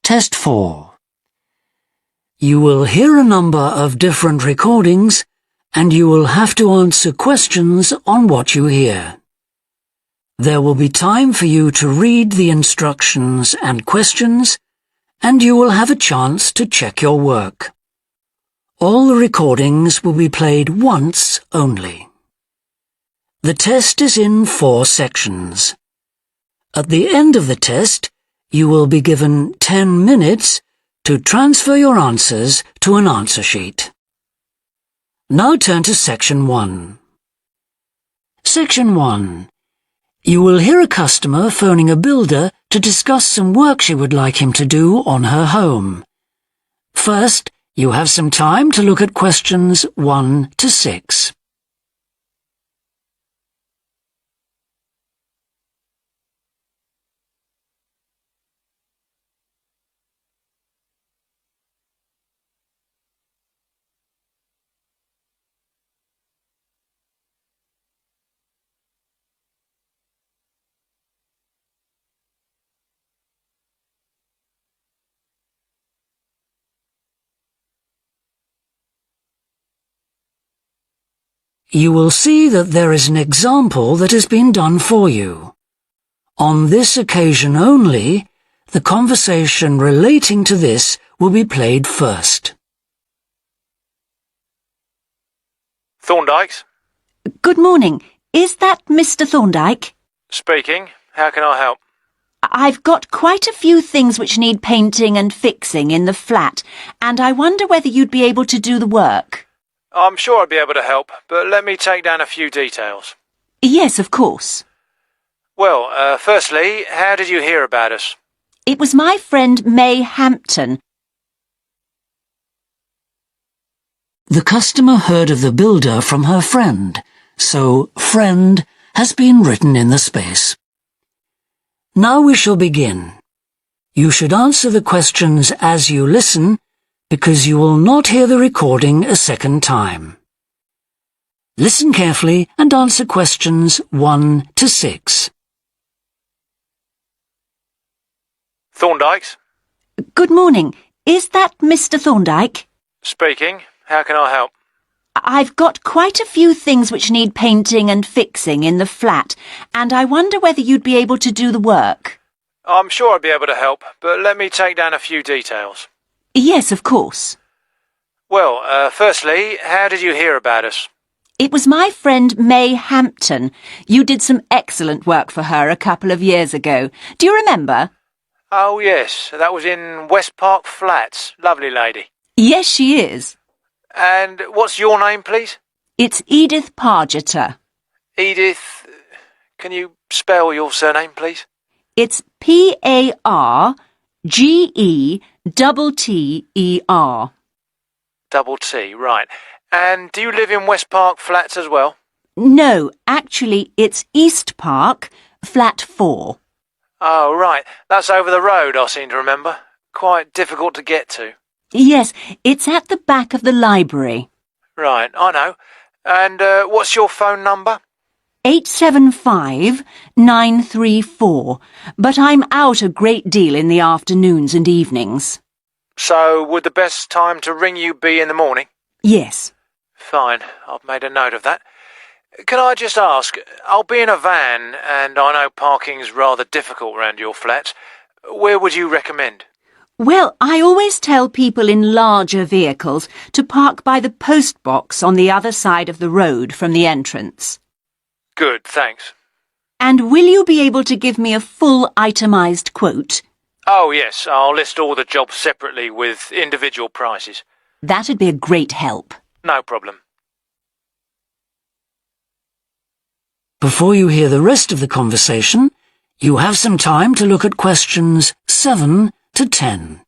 Test 4. You will hear a number of different recordings and you will have to answer questions on what you hear. There will be time for you to read the instructions and questions, and you will have a chance to check your work. All the recordings will be played once only. The test is in 4 sections. At the end of the test, you will be given 10 minutes to transfer your answers to an answer sheet. Now turn to Section 1. Section 1. You will hear a customer phoning a builder to discuss some work she would like him to do on her home. First, you have some time to look at questions 1 to 6. You will see that there is an example that has been done for you. On this occasion only, the conversation relating to this will be played first. Thorndyke's? Good morning. Is that Mr. Thorndyke? Speaking. How can I help? I've got quite a few things which need painting and fixing in the flat, and I wonder whether you'd be able to do the work. I'm sure I'd be able to help, but let me take down a few details. Yes, of course. Well, firstly, how did you hear about us? It was my friend May Hampton. The customer heard of the builder from her friend, so friend has been written in the space. Now we shall begin. You should answer the questions as you listen, because you will not hear the recording a second time. Listen carefully and answer questions 1 to 6. Thorndyke's? Good morning. Is that Mr. Thorndyke? Speaking. How can I help? I've got quite a few things which need painting and fixing in the flat, and I wonder whether you'd be able to do the work. I'm sure I'd be able to help, but let me take down a few details. Yes, of course. Well, firstly, how did you hear about us? It was my friend May Hampton. You did some excellent work for her a couple of years ago. Do you remember? Oh, yes. That was in West Park Flats. Lovely lady. Yes, she is. And what's your name, please? It's Edith Pargeter. Edith. Can you spell your surname, please? It's Pargeter. Double T, right. And do you live in West Park Flats as well? No, actually, it's East Park, flat 4. Oh, right. That's over the road, I seem to remember. Quite difficult to get to. Yes, it's at the back of the library. Right, I know. And what's your phone number? 875-934, but I'm out a great deal in the afternoons and evenings. So would the best time to ring you be in the morning? Yes. Fine, I've made a note of that. Can I just ask, I'll be in a van and I know parking's rather difficult round your flat. Where would you recommend? Well, I always tell people in larger vehicles to park by the post box on the other side of the road from the entrance. Good, thanks. And will you be able to give me a full itemised quote? Oh, yes, I'll list all the jobs separately with individual prices. That'd be a great help. No problem. Before you hear the rest of the conversation, you have some time to look at questions 7 to 10.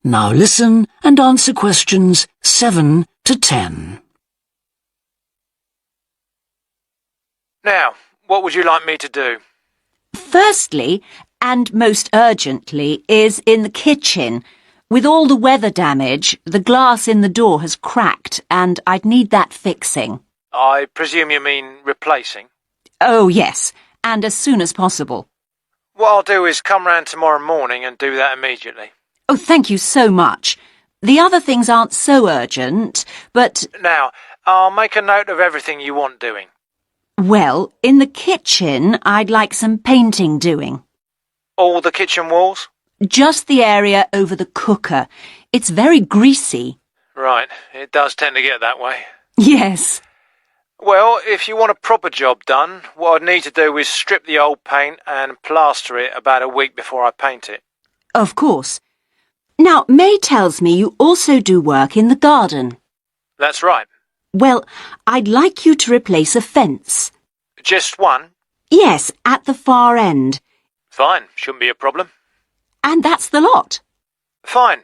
Now listen and answer questions 7 to 10. Now, what would you like me to do? Firstly, and most urgently, is in the kitchen. With all the weather damage, the glass in the door has cracked and I'd need that fixing. I presume you mean replacing? Oh, yes, and as soon as possible. What I'll do is come round tomorrow morning and do that immediately. Oh, thank you so much. The other things aren't so urgent, but... Now, I'll make a note of everything you want doing. Well, in the kitchen, I'd like some painting doing. All the kitchen walls? Just the area over the cooker. It's very greasy. Right, it does tend to get that way. Yes. Well, if you want a proper job done, what I'd need to do is strip the old paint and plaster it about a week before I paint it. Of course. Now, May tells me you also do work in the garden. That's right. Well, I'd like you to replace a fence. Just one? Yes, at the far end. Fine, shouldn't be a problem. And that's the lot. Fine.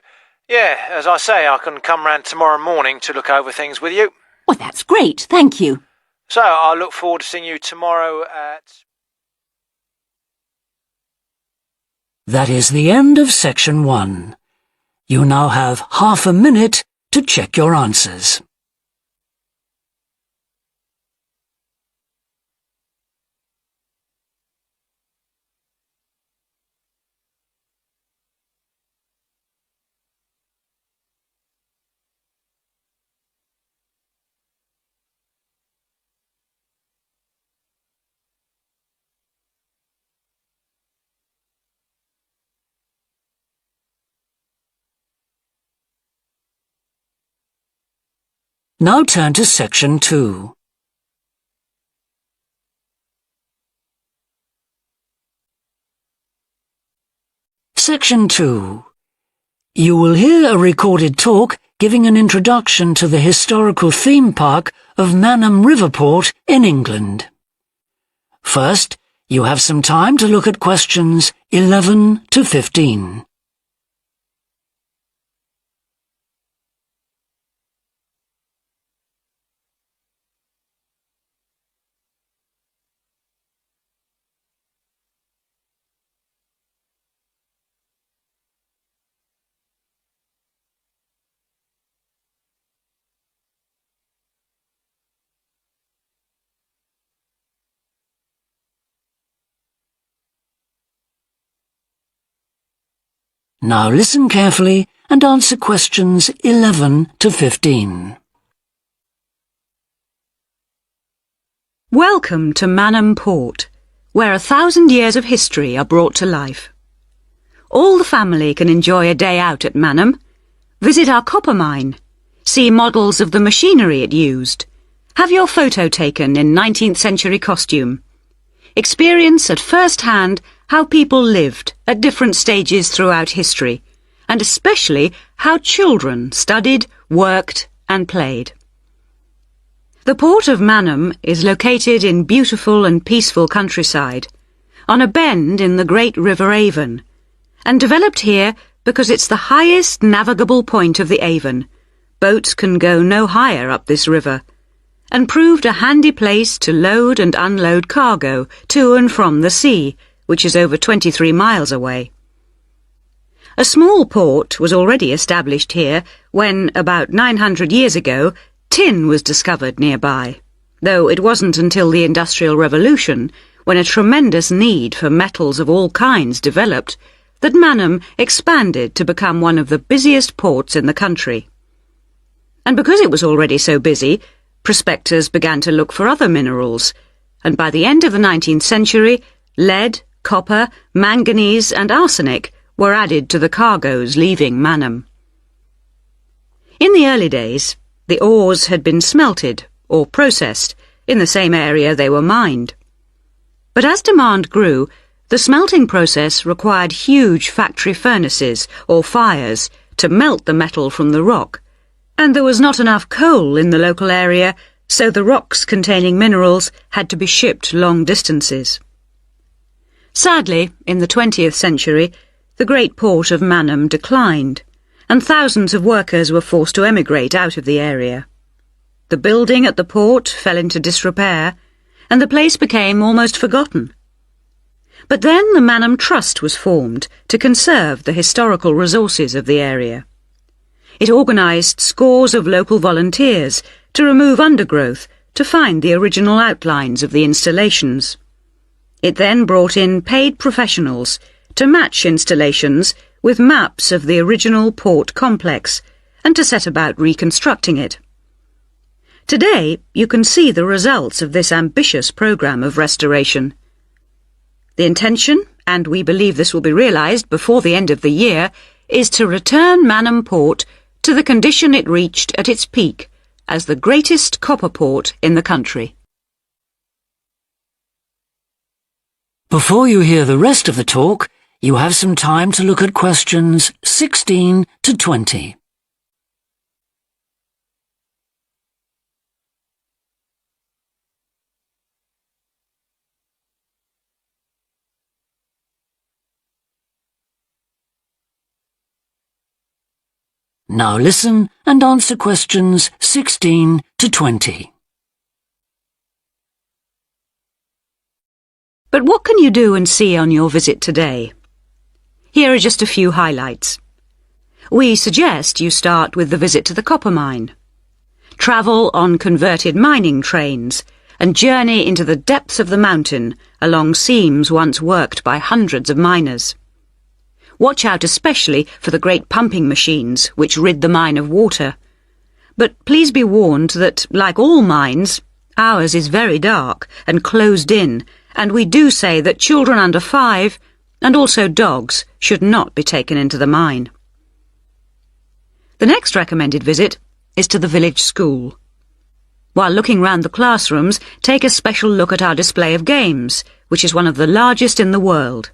Yeah, as I say, I can come round tomorrow morning to look over things with you. Well, that's great, thank you. So, I look forward to seeing you tomorrow at... That is the end of section 1. You now have half a minute to check your answers. Now turn to section 2. Section 2. You will hear a recorded talk giving an introduction to the historical theme park of Manham Riverport in England. First, you have some time to look at questions 11 to 15. Now listen carefully and answer questions 11 to 15. Welcome to Manham Port, where 1,000 years of history are brought to life. All the family can enjoy a day out at Manham, visit our copper mine, see models of the machinery it used, have your photo taken in 19th century costume, experience at first hand how people lived at different stages throughout history, and especially how children studied, worked and played. The port of Manham is located in beautiful and peaceful countryside, on a bend in the great River Avon, and developed here because it's the highest navigable point of the Avon. Boats can go no higher up this river, and proved a handy place to load and unload cargo to and from the sea, which is over 23 miles away. A small port was already established here when, about 900 years ago, tin was discovered nearby, though it wasn't until the Industrial Revolution, when a tremendous need for metals of all kinds developed, that Manham expanded to become one of the busiest ports in the country. And because it was already so busy, prospectors began to look for other minerals, and by the end of the 19th century, lead, copper, manganese and arsenic were added to the cargoes leaving Manham. In the early days, the ores had been smelted or processed in the same area they were mined. But as demand grew, the smelting process required huge factory furnaces or fires to melt the metal from the rock, and there was not enough coal in the local area, so the rocks containing minerals had to be shipped long distances. Sadly, in the 20th century, the great port of Manham declined, and thousands of workers were forced to emigrate out of the area. The building at the port fell into disrepair, and the place became almost forgotten. But then the Manham Trust was formed to conserve the historical resources of the area. It organised scores of local volunteers to remove undergrowth to find the original outlines of the installations. It then brought in paid professionals to match installations with maps of the original port complex and to set about reconstructing it. Today, you can see the results of this ambitious programme of restoration. The intention, and we believe this will be realised before the end of the year, is to return Manham Port to the condition it reached at its peak as the greatest copper port in the country. Before you hear the rest of the talk, you have some time to look at questions 16 to 20. Now listen and answer questions 16 to 20. But what can you do and see on your visit today? Here are just a few highlights. We suggest you start with the visit to the copper mine. Travel on converted mining trains and journey into the depths of the mountain along seams once worked by hundreds of miners. Watch out especially for the great pumping machines which rid the mine of water. But please be warned that, like all mines, ours is very dark and closed in, and we do say that children under 5 and also dogs should not be taken into the mine. The next recommended visit is to the village school. While looking round the classrooms, take a special look at our display of games, which is one of the largest in the world.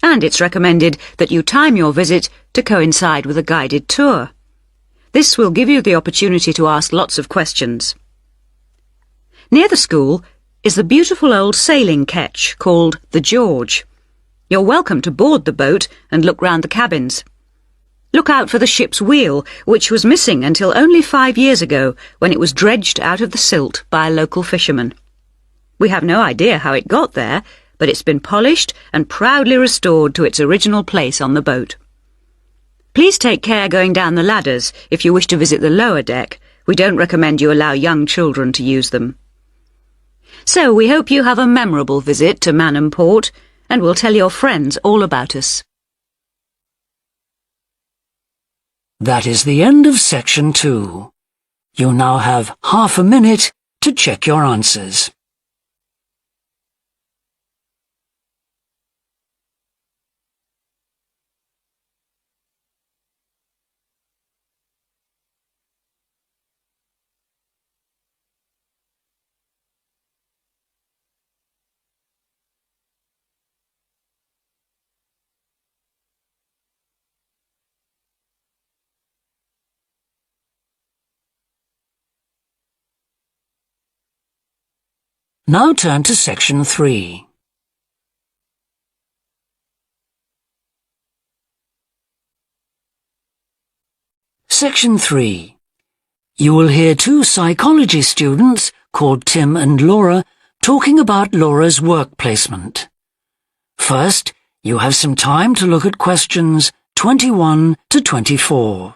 And it's recommended that you time your visit to coincide with a guided tour. This will give you the opportunity to ask lots of questions. Near the school is the beautiful old sailing ketch called the George. You're welcome to board the boat and look round the cabins. Look out for the ship's wheel, which was missing until only 5 years ago when it was dredged out of the silt by a local fisherman. We have no idea how it got there, but it's been polished and proudly restored to its original place on the boat. Please take care going down the ladders if you wish to visit the lower deck. We don't recommend you allow young children to use them. So we hope you have a memorable visit to Manham Port, and we'll tell your friends all about us. That is the end of section 2. You now have half a minute to check your answers. Now turn to section 3. Section 3. You will hear 2 psychology students called Tim and Laura talking about Laura's work placement. First, you have some time to look at questions 21 to 24.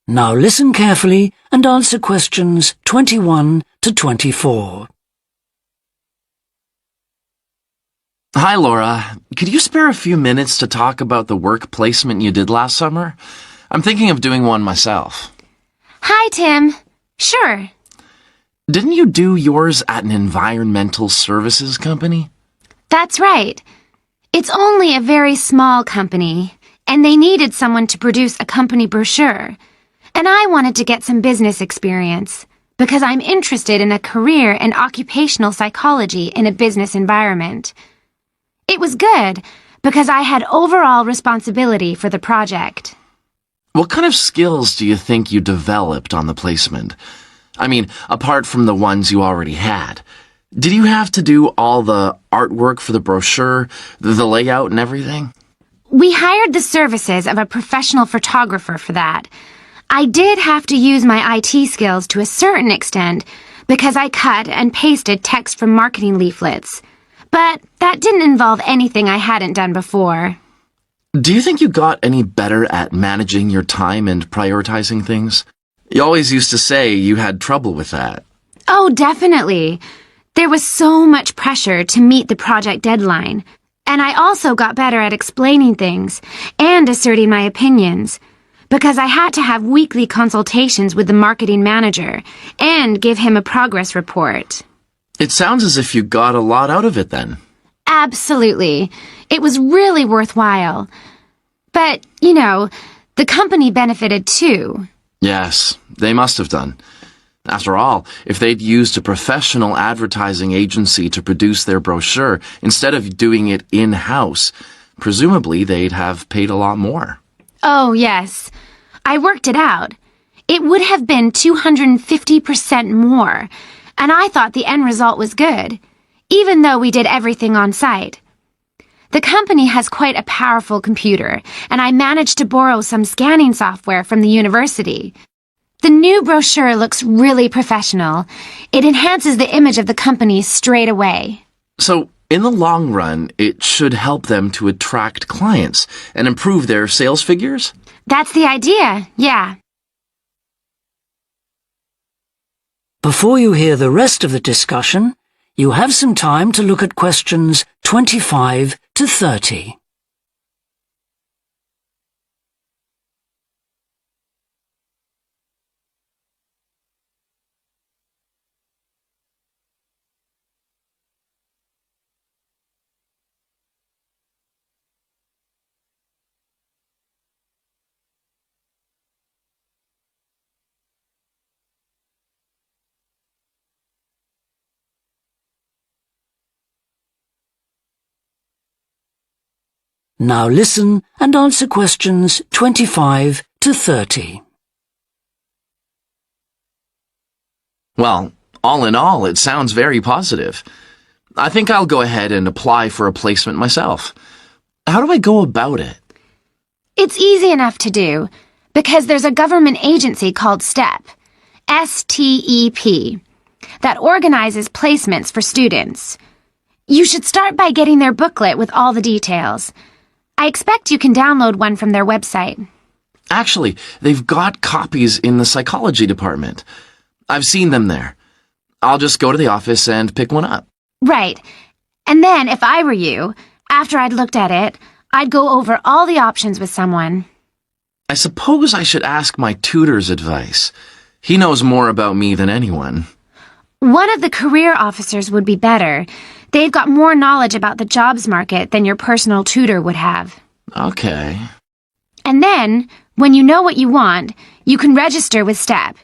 Now listen carefully and answer questions 21 to 24. Hi, Laura. Could you spare a few minutes to talk about the work placement you did last summer? I'm thinking of doing one myself. Hi, Tim. Sure. Didn't you do yours at an environmental services company? That's right. It's only a very small company, and they needed someone to produce a company brochure. And I wanted to get some business experience, because I'm interested in a career in occupational psychology in a business environment. It It was good, because I had overall responsibility for the project. What kind of skills do you think you developed on the placement? I mean, apart from the ones you already had. Did you have to do all the artwork for the brochure, the layout and everything? We hired the services of a professional photographer for that. I did have to use my IT skills to a certain extent because I cut and pasted text from marketing leaflets. But that didn't involve anything I hadn't done before. Do you think you got any better at managing your time and prioritizing things? You always used to say you had trouble with that. Oh, definitely. There was so much pressure to meet the project deadline. And I also got better at explaining things and asserting my opinions, because I had to have weekly consultations with the marketing manager and give him a progress report. It sounds as if you got a lot out of it then. Absolutely. It was really worthwhile. But, the company benefited too. Yes, they must have done. After all, if they'd used a professional advertising agency to produce their brochure instead of doing it in-house, presumably they'd have paid a lot more. Oh, yes. I worked it out. It would have been 250% more, and I thought the end result was good, even though we did everything on site. The company has quite a powerful computer, and I managed to borrow some scanning software from the university. The new brochure looks really professional. It enhances the image of the company straight away. So, in the long run, it should help them to attract clients and improve their sales figures? That's the idea, yeah. Before you hear the rest of the discussion, you have some time to look at questions 25 to 30. Now listen and answer questions 25 to 30. Well, all in all, it sounds very positive. I think I'll go ahead and apply for a placement myself. How do I go about it? It's easy enough to do, because there's a government agency called STEP, S-T-E-P, that organizes placements for students. You should start by getting their booklet with all the details. I expect you can download one from their website. Actually, they've got copies in the psychology department. I've seen them there. I'll just go to the office and pick one up. Right. And then, if I were you, after I'd looked at it, I'd go over all the options with someone. I suppose I should ask my tutor's advice. He knows more about me than anyone. One of the career officers would be better. They've got more knowledge about the jobs market than your personal tutor would have. Okay. And then, when you know what you want, you can register with STEP.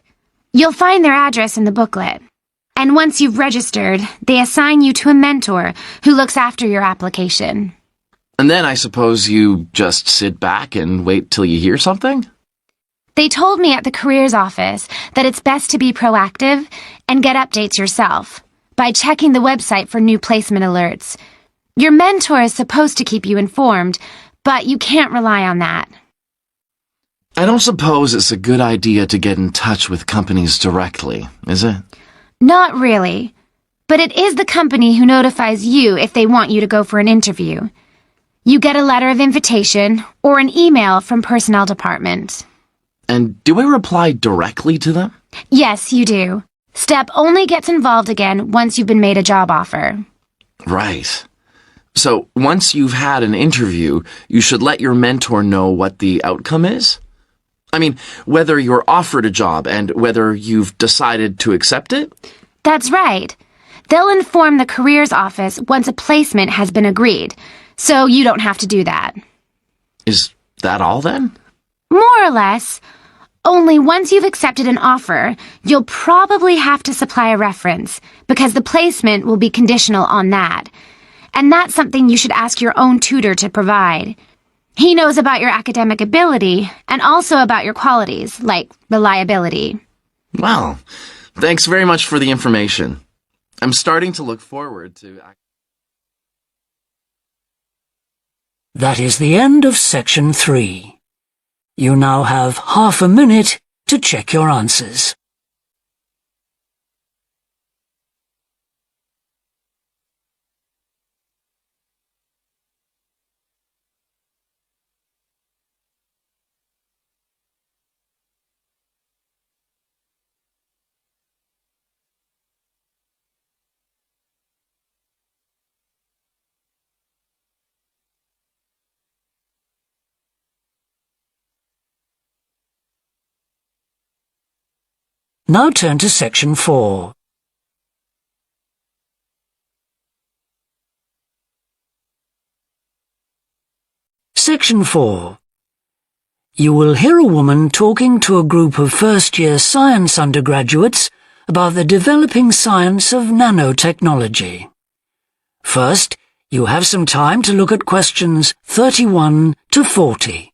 You'll find their address in the booklet. And once you've registered, they assign you to a mentor who looks after your application. And then I suppose you just sit back and wait till you hear something? They told me at the careers office that it's best to be proactive and get updates yourself by checking the website for new placement alerts. Your mentor is supposed to keep you informed, but you can't rely on that. I don't suppose it's a good idea to get in touch with companies directly, is it? Not really. But it is the company who notifies you if they want you to go for an interview. You get a letter of invitation or an email from personnel department. And do I reply directly to them? Yes, you do. STEP only gets involved again once you've been made a job offer. Right. So, once you've had an interview, you should let your mentor know what the outcome is? I mean, whether you're offered a job and whether you've decided to accept it? That's right. They'll inform the careers office once a placement has been agreed, so you don't have to do that. Is that all then? More or less. Only once you've accepted an offer, you'll probably have to supply a reference, because the placement will be conditional on that. and that's something you should ask your own tutor to provide. He knows about your academic ability and also about your qualities, like reliability. Well, thanks very much for the information. I'm starting to look forward to... That is the end of section 3. You now have half a minute to check your answers. Now turn to section 4. Section 4. You will hear a woman talking to a group of first-year science undergraduates about the developing science of nanotechnology. First, you have some time to look at questions 31 to 40.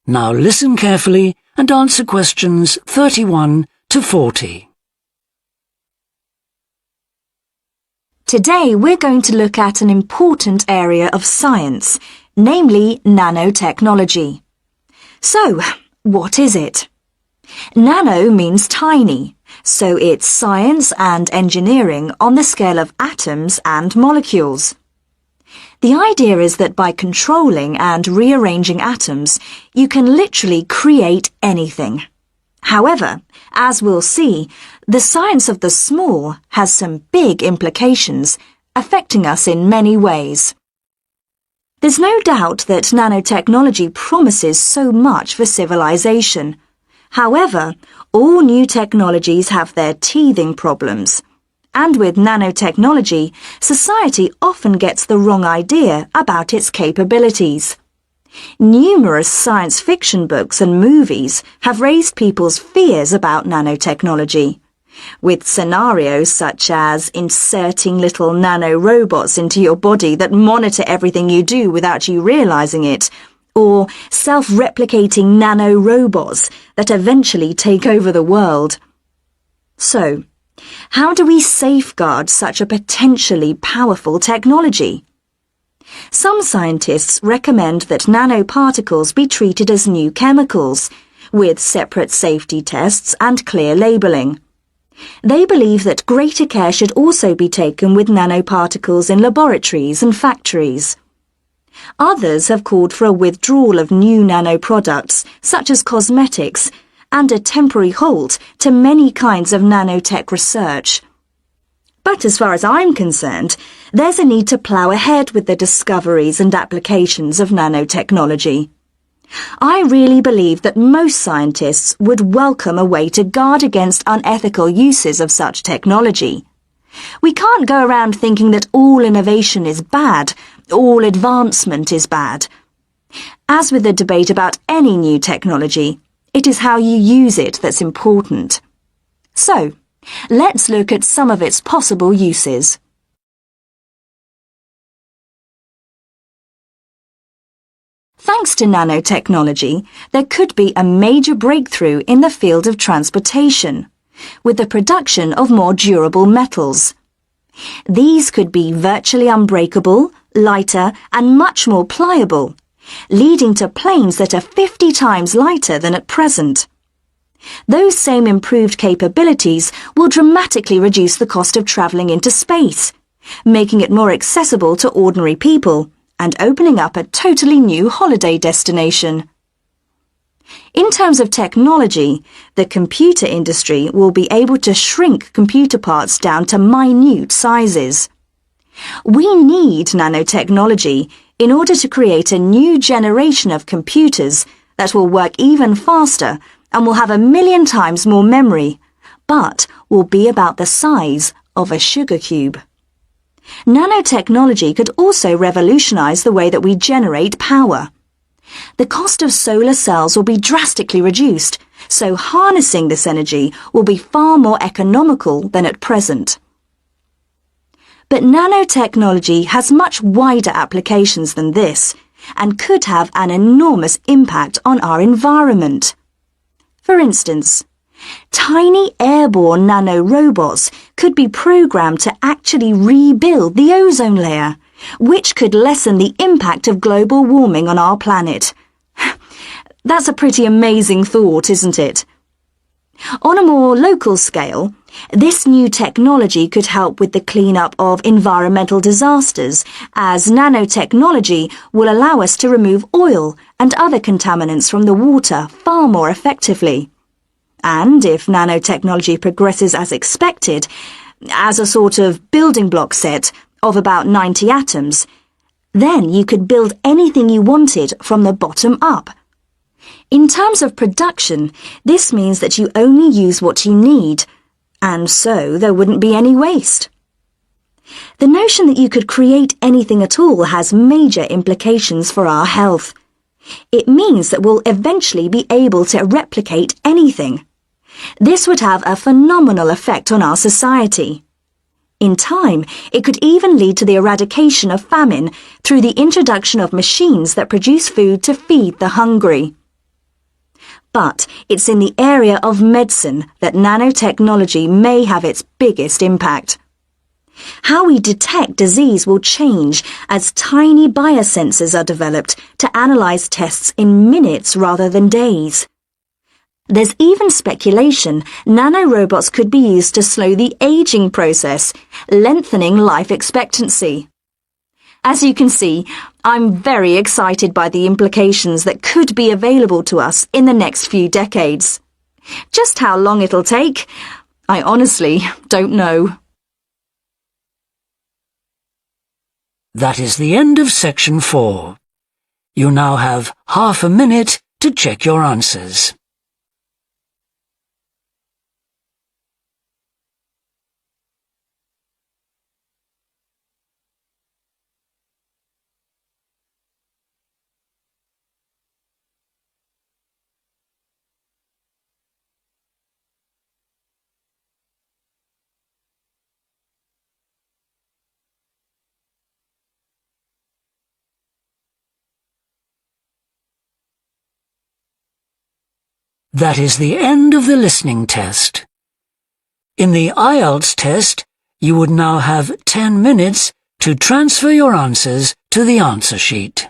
Now listen carefully and answer questions 31 to 40. Today we're going to look at an important area of science, namely nanotechnology. So, what is it? Nano means tiny, so it's science and engineering on the scale of atoms and molecules. The idea is that by controlling and rearranging atoms, you can literally create anything. However, as we'll see, the science of the small has some big implications, affecting us in many ways. There's no doubt that nanotechnology promises so much for civilization. However, all new technologies have their teething problems. And with nanotechnology, society often gets the wrong idea about its capabilities. Numerous science fiction books and movies have raised people's fears about nanotechnology, with scenarios such as inserting little nanorobots into your body that monitor everything you do without you realizing it, or self-replicating nanorobots that eventually take over the world. So, how do we safeguard such a potentially powerful technology? Some scientists recommend that nanoparticles be treated as new chemicals, with separate safety tests and clear labelling. They believe that greater care should also be taken with nanoparticles in laboratories and factories. Others have called for a withdrawal of new nanoproducts, such as cosmetics, and a temporary halt to many kinds of nanotech research. But as far as I'm concerned, there's a need to plough ahead with the discoveries and applications of nanotechnology. I really believe that most scientists would welcome a way to guard against unethical uses of such technology. We can't go around thinking that all innovation is bad, all advancement is bad. As with the debate about any new technology, it is how you use it that's important. So, let's look at some of its possible uses. Thanks to nanotechnology, there could be a major breakthrough in the field of transportation, with the production of more durable metals. These could be virtually unbreakable, lighter, and much more pliable, leading to planes that are 50 times lighter than at present. Those same improved capabilities will dramatically reduce the cost of travelling into space, making it more accessible to ordinary people and opening up a totally new holiday destination. In terms of technology, the computer industry will be able to shrink computer parts down to minute sizes. We need nanotechnology in order to create a new generation of computers that will work even faster and will have 1,000,000 times more memory, but will be about the size of a sugar cube. Nanotechnology could also revolutionize the way that we generate power. The cost of solar cells will be drastically reduced, so harnessing this energy will be far more economical than at present. But nanotechnology has much wider applications than this, and could have an enormous impact on our environment. For instance, tiny airborne nanorobots could be programmed to actually rebuild the ozone layer, which could lessen the impact of global warming on our planet. That's a pretty amazing thought, isn't it? On a more local scale, this new technology could help with the cleanup of environmental disasters, as nanotechnology will allow us to remove oil and other contaminants from the water far more effectively. And if nanotechnology progresses as expected, as a sort of building block set of about 90 atoms, then you could build anything you wanted from the bottom up. In terms of production, this means that you only use what you need, and so there wouldn't be any waste. The notion that you could create anything at all has major implications for our health. It means that we'll eventually be able to replicate anything. This would have a phenomenal effect on our society. In time, it could even lead to the eradication of famine through the introduction of machines that produce food to feed the hungry. But it's in the area of medicine that nanotechnology may have its biggest impact. How we detect disease will change as tiny biosensors are developed to analyze tests in minutes rather than days. There's even speculation nanorobots could be used to slow the aging process, lengthening life expectancy. As you can see, I'm very excited by the implications that could be available to us in the next few decades. Just how long it'll take, I honestly don't know. That is the end of section 4. You now have half a minute to check your answers. That is the end of the listening test. In the IELTS test, you would now have 10 minutes to transfer your answers to the answer sheet.